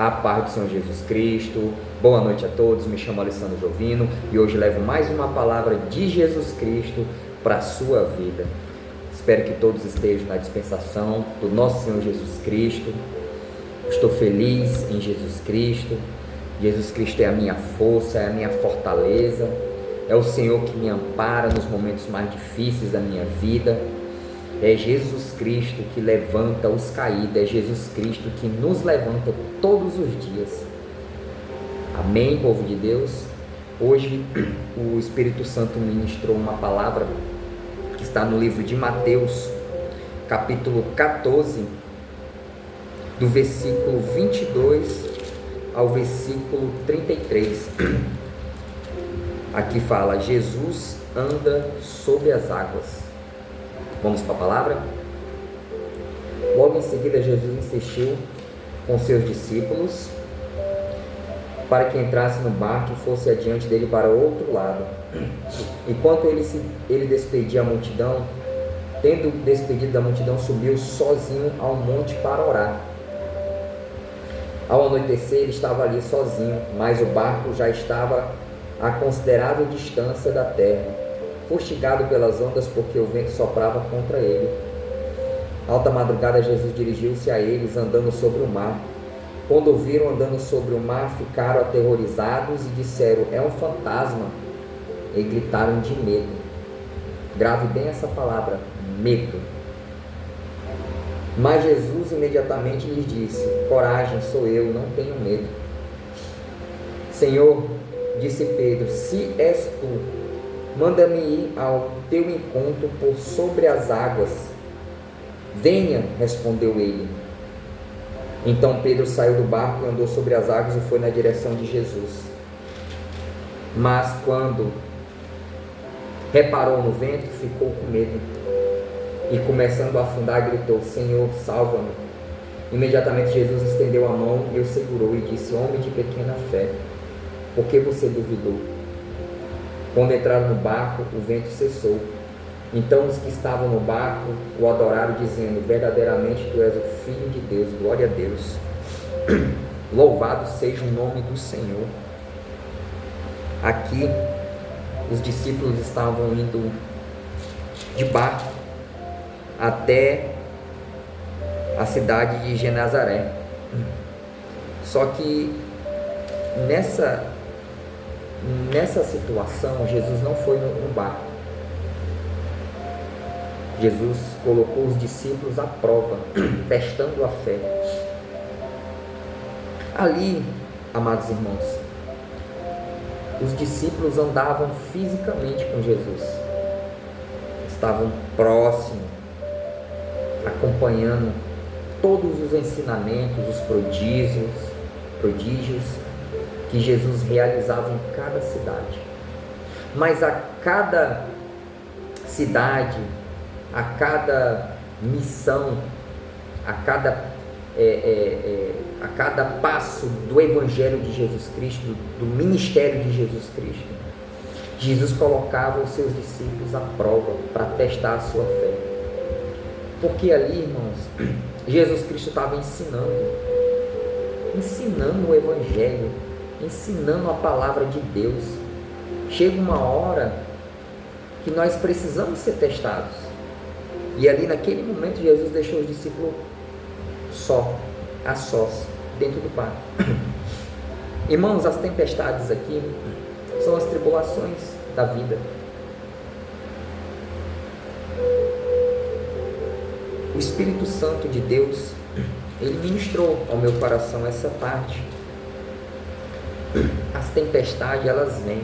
A paz do Senhor Jesus Cristo. Boa noite a todos, me chamo Alessandro Jovino e hoje levo mais uma palavra de Jesus Cristo para a sua vida. Espero que todos estejam na dispensação do nosso Senhor Jesus Cristo. Estou feliz em Jesus Cristo. Jesus Cristo é a minha força, é a minha fortaleza, é o Senhor que me ampara nos momentos mais difíceis da minha vida. É Jesus Cristo que levanta os caídos, é Jesus Cristo que nos levanta todos os dias. Amém, povo de Deus? Hoje o Espírito Santo ministrou uma palavra que está no livro de Mateus, capítulo 14, do versículo 22 ao versículo 33. Aqui fala: Jesus anda sobre as águas. Vamos para a palavra? Logo em seguida, Jesus insistiu com seus discípulos para que entrasse no barco e fosse adiante dele para o outro lado. Enquanto ele despedia a multidão, tendo despedido da multidão, subiu sozinho ao monte para orar. Ao anoitecer, ele estava ali sozinho, mas o barco já estava a considerável distância da terra, fustigado pelas ondas, porque o vento soprava contra ele. Alta madrugada, Jesus dirigiu-se a eles, andando sobre o mar. Quando o viram andando sobre o mar, ficaram aterrorizados e disseram: é um fantasma, e gritaram de medo. Grave bem essa palavra, medo. Mas Jesus imediatamente lhes disse: coragem, sou eu, não tenho medo. Senhor, disse Pedro, se és tu, manda-me ir ao teu encontro por sobre as águas. Venha, respondeu ele. Então Pedro saiu do barco e andou sobre as águas e foi na direção de Jesus. Mas quando reparou no vento, ficou com medo e, começando a afundar, gritou: Senhor, salva-me. Imediatamente Jesus estendeu a mão e o segurou e disse: homem de pequena fé, por que você duvidou? Quando entraram no barco, o vento cessou. Então os que estavam no barco o adoraram, dizendo: verdadeiramente tu és o Filho de Deus, glória a Deus. Louvado seja o nome do Senhor. Aqui os discípulos estavam indo de barco até a cidade de Genezaré. Só que nessa situação, Jesus não foi no barco. Jesus colocou os discípulos à prova, testando a fé. Ali, amados irmãos, os discípulos andavam fisicamente com Jesus, estavam próximos, acompanhando todos os ensinamentos, os prodígios que Jesus realizava em cada cidade. Mas a cada cidade, a cada missão, a cada passo do Evangelho de Jesus Cristo, do ministério de Jesus Cristo, Jesus colocava os seus discípulos à prova para testar a sua fé. Porque ali, irmãos, Jesus Cristo estava ensinando o Evangelho, ensinando a palavra de Deus. Chega uma hora que nós precisamos ser testados. E ali naquele momento Jesus deixou os discípulos a sós, dentro do barco. Irmãos, as tempestades aqui são as tribulações da vida. O Espírito Santo de Deus, ele ministrou ao meu coração essa parte. As tempestades, elas vêm.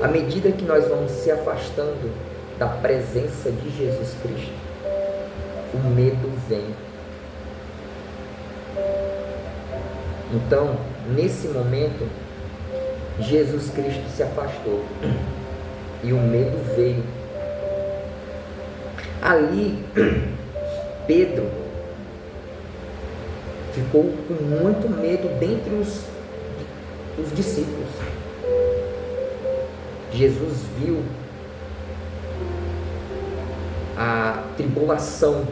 À medida que nós vamos se afastando da presença de Jesus Cristo, o medo vem. Então, nesse momento, Jesus Cristo se afastou e o medo veio. Ali, Pedro ficou com muito medo dentre os discípulos. Jesus viu a tribulação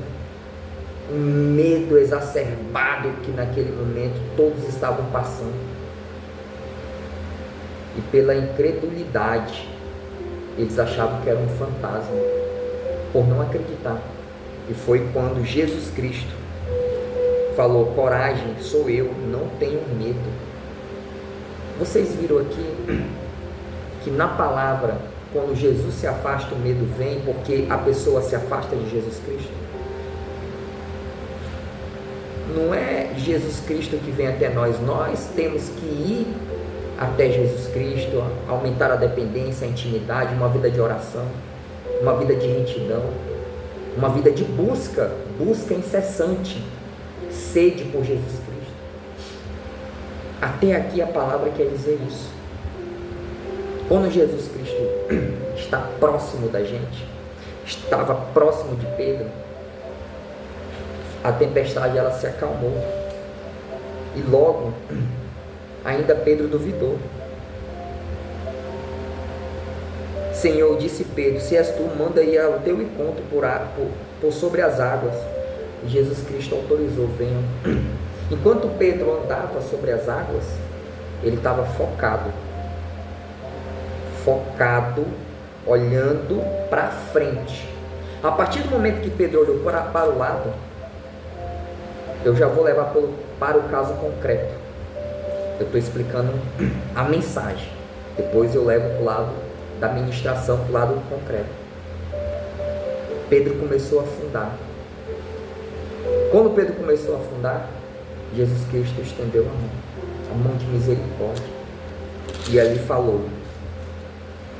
um medo exacerbado que naquele momento todos estavam passando. E pela incredulidade, eles achavam que era um fantasma, por não acreditar. E foi quando Jesus Cristo falou: coragem, sou eu, não tenham medo. Vocês viram aqui que na palavra, quando Jesus se afasta, o medo vem, porque a pessoa se afasta de Jesus Cristo. Não é Jesus Cristo que vem até nós, nós temos que ir até Jesus Cristo, aumentar a dependência, a intimidade, uma vida de oração, uma vida de retidão, uma vida de busca incessante, sede por Jesus Cristo. Até aqui a palavra quer dizer isso. Quando Jesus Cristo está próximo da gente, estava próximo de Pedro, a tempestade ela se acalmou. E logo, ainda Pedro duvidou. Senhor, disse Pedro, se és tu, manda ir ao teu encontro por sobre as águas. E Jesus Cristo autorizou, venham. Enquanto Pedro andava sobre as águas, ele estava focado, olhando para frente. A partir do momento que Pedro olhou para o lado, eu já vou levar para o caso concreto. Eu estou explicando a mensagem, depois eu levo para o lado da ministração, para o lado concreto. Pedro começou a afundar. Quando Pedro começou a afundar, Jesus Cristo estendeu a mão de misericórdia, e ali falou.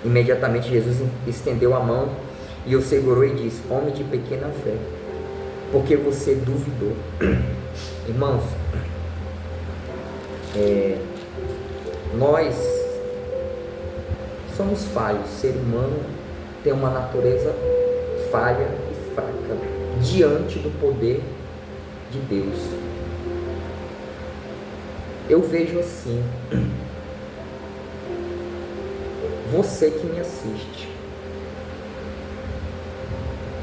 Imediatamente Jesus estendeu a mão e o segurou e disse: homem de pequena fé, porque você duvidou. Irmãos, nós somos falhos. O ser humano tem uma natureza falha e fraca diante do poder de Deus. Eu vejo assim, você que me assiste,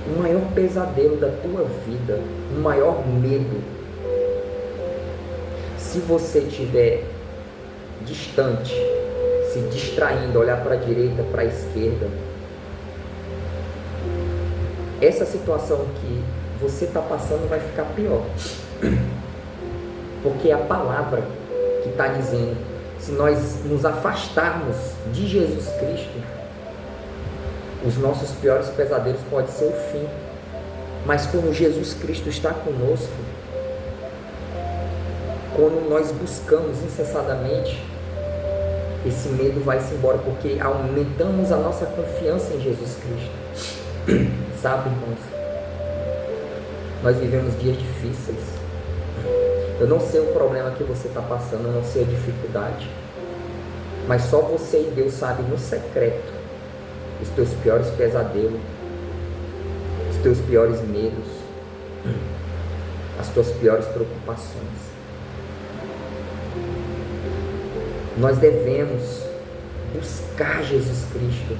o maior pesadelo da tua vida, o maior medo, se você estiver distante, se distraindo, olhar para a direita, para a esquerda, essa situação que você está passando vai ficar pior, porque a palavra que está dizendo, se nós nos afastarmos de Jesus Cristo, os nossos piores pesadelos podem ser o fim. Mas quando Jesus Cristo está conosco, quando nós buscamos incessadamente, esse medo vai-se embora, porque aumentamos a nossa confiança em Jesus Cristo. Sabe, irmãos, nós vivemos dias difíceis. Eu não sei o problema que você está passando, eu não sei a dificuldade, mas só você e Deus sabem no secreto os teus piores pesadelos, os teus piores medos, as tuas piores preocupações. Nós devemos buscar Jesus Cristo,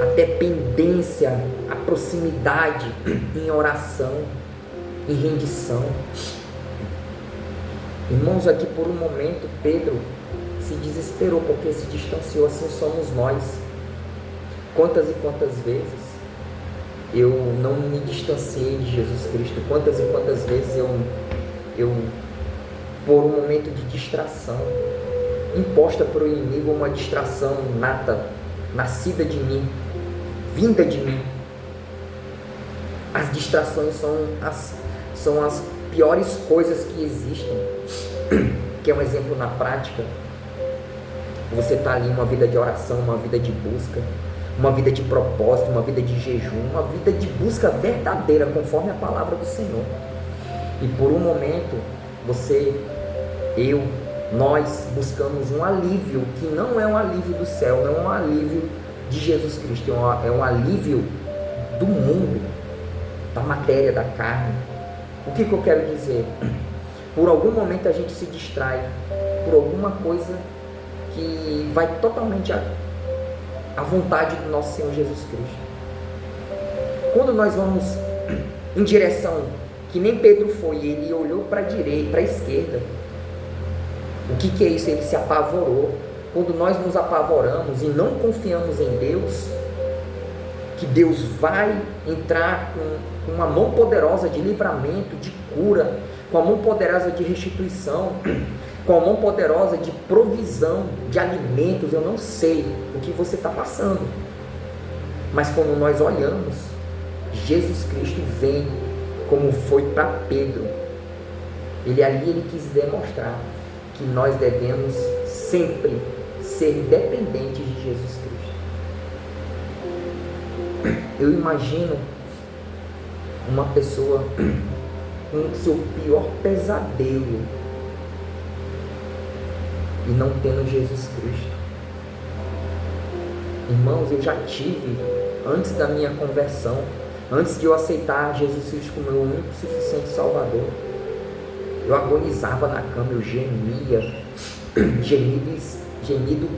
a dependência, a proximidade em oração, em rendição. Irmãos, aqui por um momento Pedro se desesperou, porque se distanciou. Assim somos nós. Quantas e quantas vezes eu não me distanciei de Jesus Cristo? Quantas e quantas vezes eu por um momento de distração, imposta por o inimigo, uma distração nata, nascida de mim, vinda de mim. As distrações são as piores coisas que existem. Que é um exemplo na prática. Você está ali, uma vida de oração, uma vida de busca, uma vida de propósito, uma vida de jejum, uma vida de busca verdadeira, conforme a palavra do Senhor. E por um momento, nós buscamos um alívio, que não é um alívio do céu, não é um alívio de Jesus Cristo, é um alívio do mundo, da matéria, da carne. O que eu quero dizer? Por algum momento a gente se distrai por alguma coisa que vai totalmente à vontade do nosso Senhor Jesus Cristo. Quando nós vamos em direção que nem Pedro foi, ele olhou para a direita, para a esquerda. O que é isso? Ele se apavorou. Quando nós nos apavoramos e não confiamos em Deus, que Deus vai entrar com uma mão poderosa de livramento, de cura, com a mão poderosa de restituição, com a mão poderosa de provisão de alimentos, eu não sei o que você está passando, mas quando nós olhamos, Jesus Cristo vem, como foi para Pedro. Ele quis demonstrar que nós devemos sempre ser dependentes de Jesus Cristo. Eu imagino uma pessoa com o seu pior pesadelo e não tendo Jesus Cristo. Irmãos, eu já tive, antes da minha conversão, antes de eu aceitar Jesus Cristo como meu único e suficiente Salvador, eu agonizava na cama, eu gemia, gemidos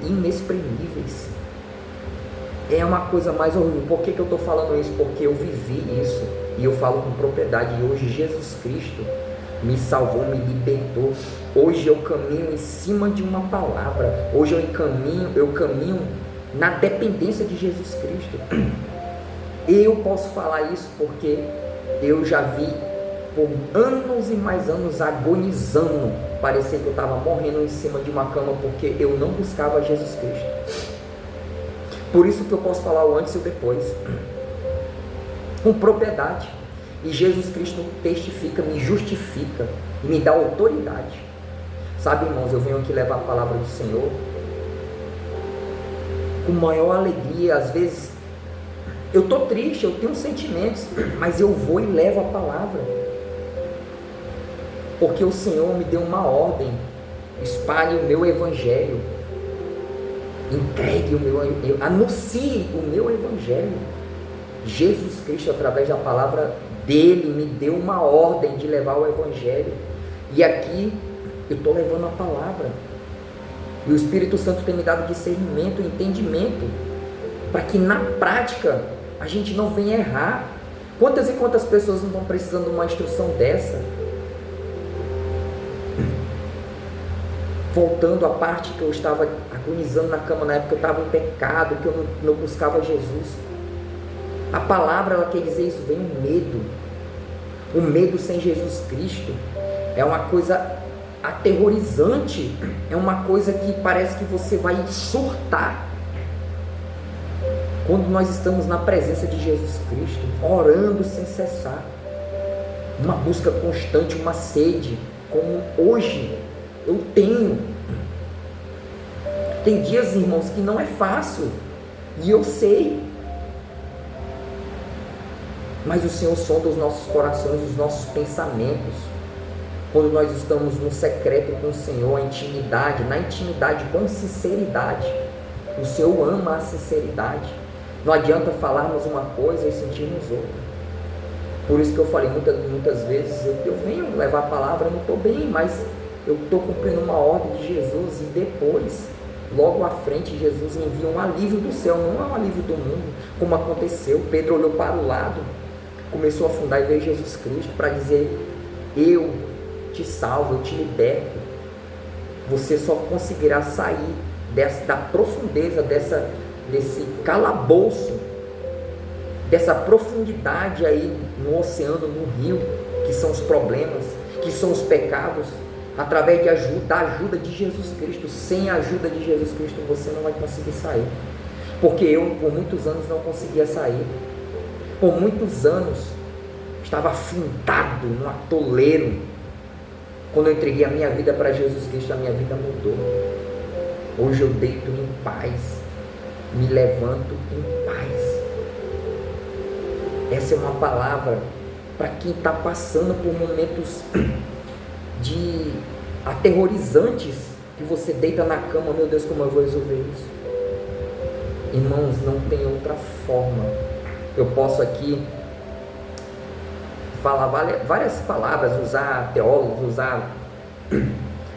inexprimíveis. É uma coisa mais horrível. Por que eu estou falando isso? Porque eu vivi isso, e eu falo com propriedade, e hoje Jesus Cristo me salvou, me libertou. Hoje eu caminho em cima de uma palavra, hoje eu caminho na dependência de Jesus Cristo. Eu posso falar isso porque eu já vi por anos e mais anos agonizando, parecia que eu estava morrendo em cima de uma cama, porque eu não buscava Jesus Cristo. Por isso que eu posso falar o antes e o depois, com propriedade. E Jesus Cristo testifica, me justifica e me dá autoridade. Sabe, irmãos, eu venho aqui levar a palavra do Senhor com maior alegria. Às vezes eu estou triste, eu tenho sentimentos, mas eu vou e levo a palavra, porque o Senhor me deu uma ordem: espalhe o meu evangelho, entregue anuncie o meu evangelho. Jesus Cristo, através da palavra dele, me deu uma ordem de levar o evangelho, e aqui eu estou levando a palavra, e o Espírito Santo tem me dado discernimento, entendimento, para que na prática a gente não venha errar. Quantas e quantas pessoas não estão precisando de uma instrução dessa? Voltando à parte que eu estava agonizando na cama, na época eu estava em pecado, que eu não buscava Jesus. A palavra, ela quer dizer isso, vem o medo. O medo sem Jesus Cristo é uma coisa aterrorizante, é uma coisa que parece que você vai surtar. Quando nós estamos na presença de Jesus Cristo, orando sem cessar, uma busca constante, uma sede, como hoje eu tenho. Tem dias, irmãos, que não é fácil, e eu sei, mas o Senhor sonda os nossos corações, os nossos pensamentos. Quando nós estamos no secreto com o Senhor, na intimidade com sinceridade, o Senhor ama a sinceridade. Não adianta falarmos uma coisa e sentirmos outra. Por isso que eu falei, muitas vezes eu venho levar a palavra, eu não estou bem, mas eu estou cumprindo uma ordem de Jesus, e depois, logo à frente, Jesus envia um alívio do céu, não é um alívio do mundo, como aconteceu. Pedro olhou para o lado, começou a afundar e veio Jesus Cristo para dizer: eu te salvo, eu te liberto. Você só conseguirá sair da profundeza desse calabouço, dessa profundidade aí no oceano, no rio, que são os problemas, que são os pecados, através da ajuda de Jesus Cristo. Sem a ajuda de Jesus Cristo você não vai conseguir sair, porque eu por muitos anos não conseguia sair. Por muitos anos estava afundado no atoleiro. Quando eu entreguei a minha vida para Jesus Cristo, a minha vida mudou. Hoje eu deito em paz, me levanto em paz. Essa é uma palavra para quem está passando por momentos aterrorizantes, que você deita na cama: meu Deus, como eu vou resolver isso? Irmãos, não tem outra forma. Eu posso aqui falar várias palavras, usar teólogos, usar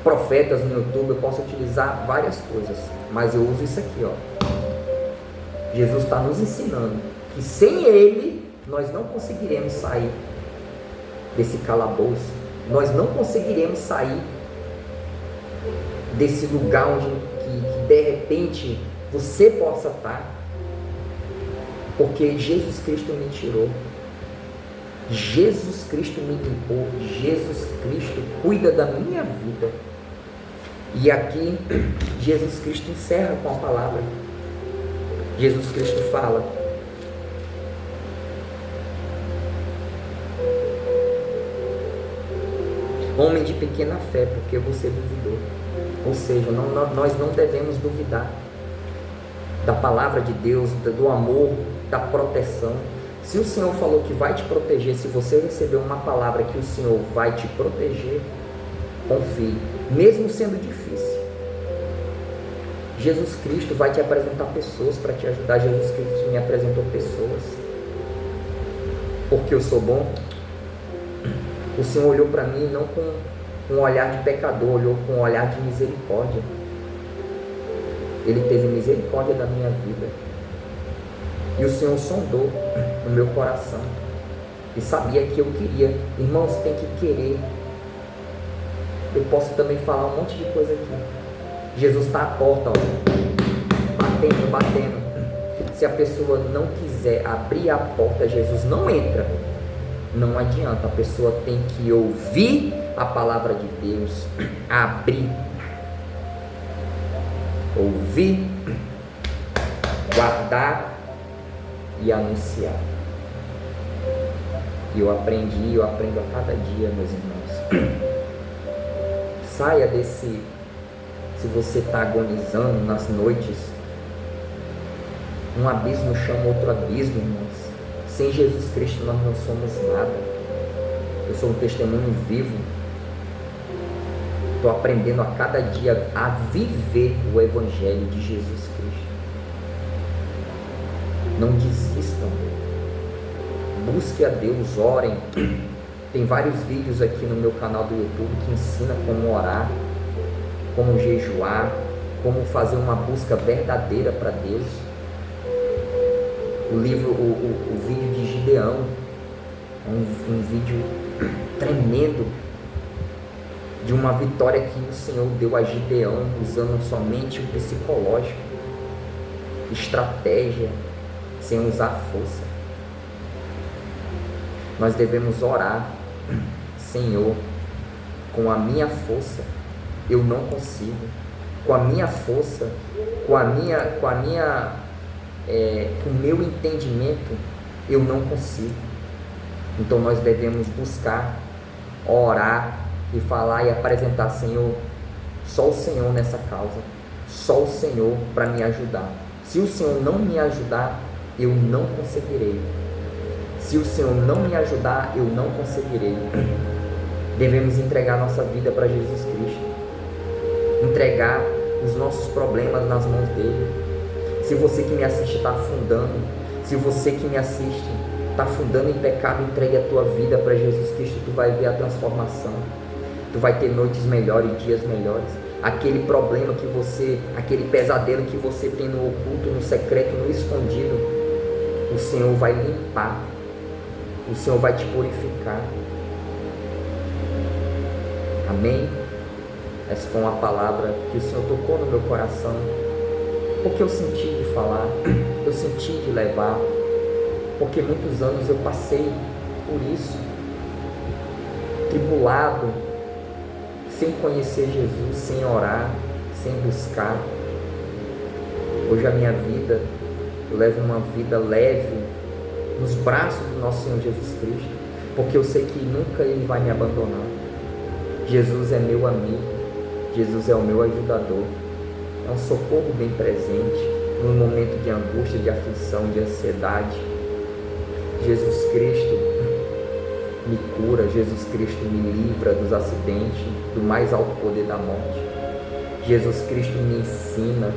profetas no YouTube, eu posso utilizar várias coisas, mas eu uso isso aqui, ó. Jesus está nos ensinando que sem Ele nós não conseguiremos sair desse calabouço. Nós não conseguiremos sair desse lugar onde que de repente você possa estar, porque Jesus Cristo me tirou, Jesus Cristo me limpou, Jesus Cristo cuida da minha vida. E aqui Jesus Cristo encerra com a palavra. Jesus Cristo fala: homem de pequena fé, porque você duvidou. Ou seja, nós não devemos duvidar da palavra de Deus, do amor, da proteção. Se o Senhor falou que vai te proteger, se você receber uma palavra que o Senhor vai te proteger, confie, mesmo sendo difícil. Jesus Cristo vai te apresentar pessoas para te ajudar. Jesus Cristo me apresentou pessoas. Porque eu sou bom? O Senhor olhou para mim não com um olhar de pecador, olhou com um olhar de misericórdia. Ele teve misericórdia da minha vida. E o Senhor sondou no meu coração e sabia que eu queria. Irmãos, tem que querer. Eu posso também falar um monte de coisa aqui. Jesus está à porta, ó, batendo. Se a pessoa não quiser abrir a porta, Jesus não entra. Não adianta, a pessoa tem que ouvir a palavra de Deus, abrir, ouvir, guardar e anunciar. E eu aprendo a cada dia, meus irmãos. Saia desse, se você está agonizando nas noites, um abismo chama outro abismo, irmãos. Sem Jesus Cristo nós não somos nada. Eu sou um testemunho vivo. Estou aprendendo a cada dia a viver o Evangelho de Jesus Cristo. Não desistam. Busque a Deus, orem. Tem vários vídeos aqui no meu canal do YouTube que ensina como orar, como jejuar, como fazer uma busca verdadeira para Deus. O livro, o vídeo de Gideão, um vídeo tremendo de uma vitória que o Senhor deu a Gideão, usando somente o psicológico, estratégia, sem usar força. Nós devemos orar: Senhor, com a minha força eu não consigo, com a minha força, com o meu entendimento eu não consigo. Então nós devemos buscar, orar e falar e apresentar: Senhor, só o Senhor nessa causa, só o Senhor para me ajudar. Se o Senhor não me ajudar, eu não conseguirei. Se o Senhor não me ajudar, eu não conseguirei. Devemos entregar nossa vida para Jesus Cristo, entregar os nossos problemas nas mãos dele. Se você que me assiste está afundando, se você que me assiste está afundando em pecado, entregue a tua vida para Jesus Cristo. Tu vai ver a transformação. Tu vai ter noites melhores e dias melhores. Aquele problema que você, aquele pesadelo que você tem no oculto, no secreto, no escondido, o Senhor vai limpar. O Senhor vai te purificar. Amém? Essa foi uma palavra que o Senhor tocou no meu coração, porque eu senti de falar, eu senti de levar, porque muitos anos eu passei por isso, tribulado, sem conhecer Jesus, sem orar, sem buscar. Hoje a minha vida, eu levo uma vida leve nos braços do nosso Senhor Jesus Cristo, porque eu sei que nunca Ele vai me abandonar. Jesus é meu amigo, Jesus é o meu ajudador, é um socorro bem presente no momento de angústia, de aflição, de ansiedade. Jesus Cristo me cura, Jesus Cristo me livra dos acidentes, do mais alto poder da morte. Jesus Cristo me ensina,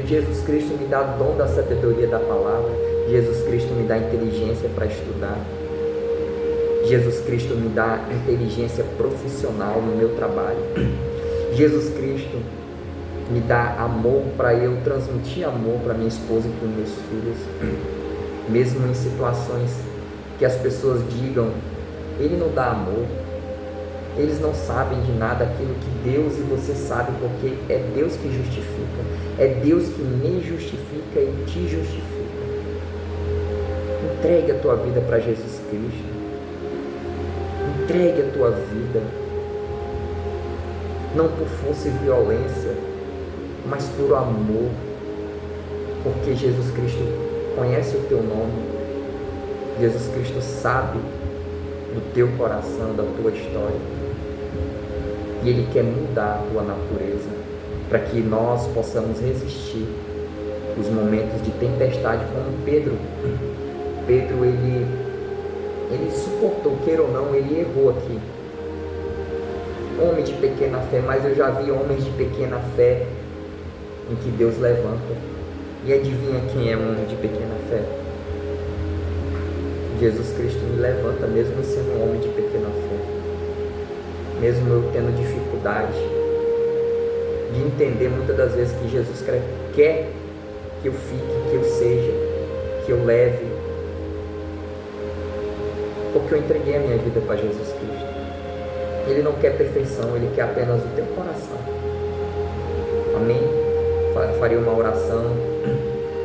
Jesus Cristo me dá dom da sabedoria da palavra, Jesus Cristo me dá inteligência para estudar, Jesus Cristo me dá inteligência profissional no meu trabalho, Jesus Cristo me dá amor para eu transmitir amor para minha esposa e para os meus filhos, mesmo em situações que as pessoas digam Ele não dá amor. Eles não sabem de nada aquilo que Deus e você sabe, porque é Deus que justifica. É Deus que me justifica e te justifica. Entregue a tua vida para Jesus Cristo. Entregue a tua vida. Não por força e violência, mas por amor. Porque Jesus Cristo conhece o teu nome. Jesus Cristo sabe do teu coração, da tua história. E Ele quer mudar a tua natureza, para que nós possamos resistir os momentos de tempestade, como Pedro. Pedro, ele suportou, queira ou não, ele errou aqui. Homem de pequena fé, mas eu já vi homens de pequena fé em que Deus levanta. E adivinha quem é um homem de pequena fé? Jesus Cristo me levanta, mesmo sendo um homem de pequena fé. Mesmo eu tendo dificuldade de entender muitas das vezes que Jesus quer que eu fique, que eu seja, que eu leve, porque eu entreguei a minha vida para Jesus Cristo. Ele não quer perfeição, Ele quer apenas o teu coração. Amém? Farei uma oração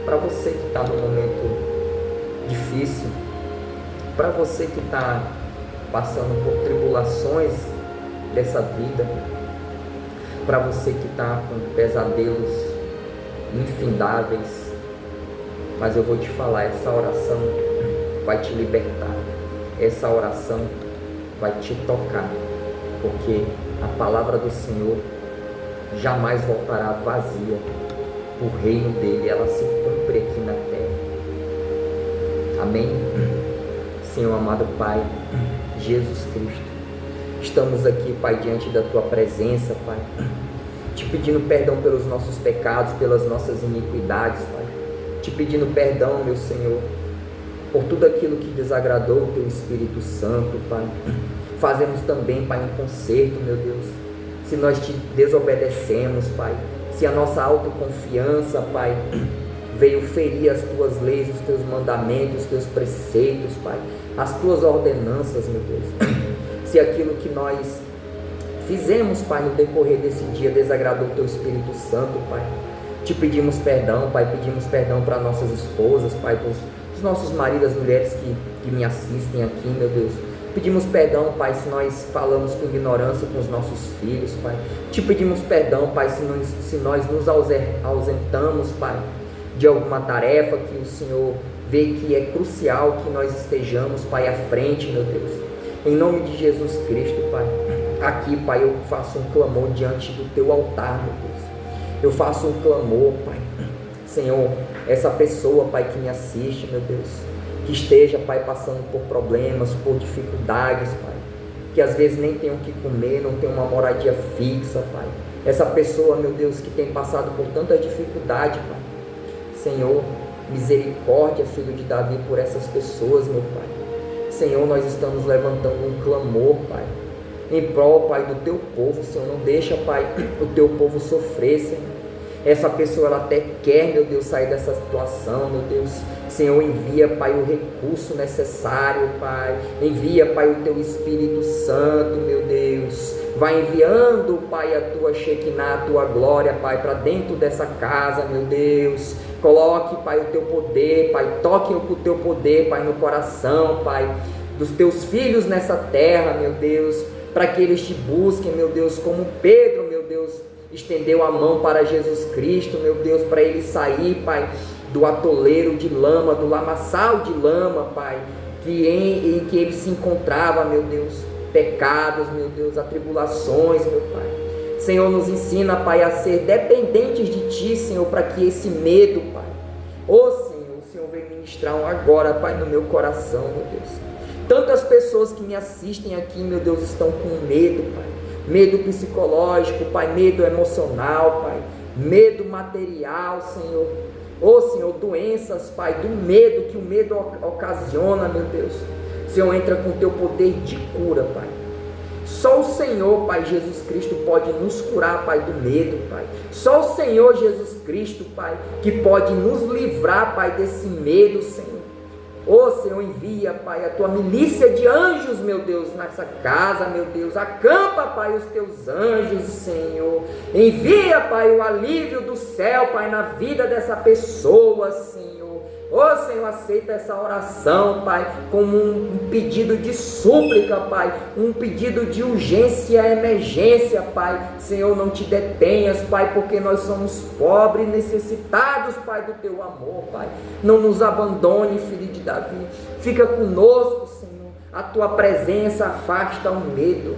para você que está num momento difícil, para você que está passando por tribulações dessa vida, para você que está com pesadelos infindáveis, mas eu vou te falar, essa oração vai te libertar, essa oração vai te tocar, porque a palavra do Senhor jamais voltará vazia. O reino dele, ela se cumpre aqui na terra. Amém? Senhor amado Pai, Jesus Cristo, estamos aqui, Pai, diante da Tua presença, Pai, te pedindo perdão pelos nossos pecados, pelas nossas iniquidades, Pai, te pedindo perdão, meu Senhor, por tudo aquilo que desagradou o Teu Espírito Santo, Pai. Fazemos também, Pai, um conserto, meu Deus, se nós te desobedecemos, Pai, se a nossa autoconfiança, Pai, veio ferir as Tuas leis, os Teus mandamentos, os Teus preceitos, Pai, as Tuas ordenanças, meu Deus, se aquilo que nós fizemos, Pai, no decorrer desse dia desagradou o Teu Espírito Santo, Pai, te pedimos perdão, Pai, pedimos perdão para nossas esposas, Pai, para os nossos maridos, as mulheres que me assistem aqui, meu Deus. Pedimos perdão, Pai, se nós falamos com ignorância com os nossos filhos, Pai. Te pedimos perdão, Pai, se nós nos ausentamos, Pai, de alguma tarefa que o Senhor vê que é crucial que nós estejamos, Pai, à frente, meu Deus. Em nome de Jesus Cristo, Pai, aqui, Pai, eu faço um clamor diante do Teu altar, meu Deus. Eu faço um clamor, Pai. Senhor, essa pessoa, Pai, que me assiste, meu Deus, que esteja, Pai, passando por problemas, por dificuldades, Pai, que às vezes nem tem o que comer, não tem uma moradia fixa, Pai. Essa pessoa, meu Deus, que tem passado por tanta dificuldade, Pai. Senhor, misericórdia, Filho de Davi, por essas pessoas, meu Pai. Senhor, nós estamos levantando um clamor, Pai, em prol, Pai, do Teu povo. Senhor, não deixa, Pai, o Teu povo sofrer, Senhor. Essa pessoa, ela até quer, meu Deus, sair dessa situação, meu Deus. Senhor, envia, Pai, o recurso necessário, Pai. Envia, Pai, o Teu Espírito Santo, meu Deus. Vai enviando, Pai, a Tua Shekinah, a Tua glória, Pai, para dentro dessa casa, meu Deus. Coloque, Pai, o Teu poder, Pai. Toque com o Teu poder, Pai, no coração, Pai, dos Teus filhos nessa terra, meu Deus. Para que eles Te busquem, meu Deus, como Pedro, meu Deus, estendeu a mão para Jesus Cristo, meu Deus, para ele sair, Pai, do atoleiro de lama, do lamaçal de lama, Pai, em que ele se encontrava, meu Deus, pecados, meu Deus, atribulações, meu Pai. Senhor, nos ensina, Pai, a ser dependentes de Ti, Senhor, para que esse medo, Pai, Senhor, o Senhor vem ministrar agora, Pai, no meu coração, meu Deus. Tantas pessoas que me assistem aqui, meu Deus, estão com medo, Pai. Medo psicológico, Pai, medo emocional, Pai, medo material, Senhor. Senhor, doenças, Pai, do medo, que o medo ocasiona, meu Deus. Senhor, entra com o Teu poder de cura, Pai. Só o Senhor, Pai, Jesus Cristo pode nos curar, Pai, do medo, Pai. Só o Senhor, Jesus Cristo, Pai, que pode nos livrar, Pai, desse medo, Senhor. Ô Senhor, envia, Pai, a tua milícia de anjos, meu Deus, nessa casa, meu Deus. Acampa, Pai, os teus anjos, Senhor. Envia, Pai, o alívio do céu, Pai, na vida dessa pessoa, Senhor. Ô Senhor, aceita essa oração, Pai, como um pedido de súplica, Pai, um pedido de urgência, emergência, Pai. Senhor, não te detenhas, Pai, porque nós somos pobres, necessitados, Pai, do teu amor, Pai. Não nos abandone, filho de Davi. Fica conosco, Senhor. A tua presença afasta o medo.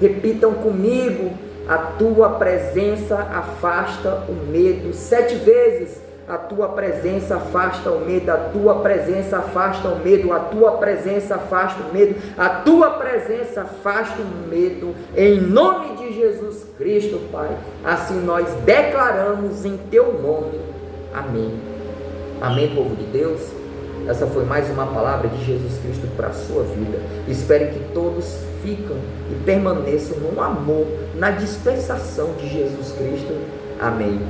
Repitam comigo: a tua presença afasta o medo. 7 vezes. A tua presença afasta o medo, a tua presença afasta o medo, a tua presença afasta o medo, a tua presença afasta o medo, em nome de Jesus Cristo, Pai. Assim nós declaramos em teu nome. Amém. Amém, povo de Deus. Essa foi mais uma palavra de Jesus Cristo para a sua vida. Espero que todos fiquem e permaneçam no amor, na dispensação de Jesus Cristo. Amém.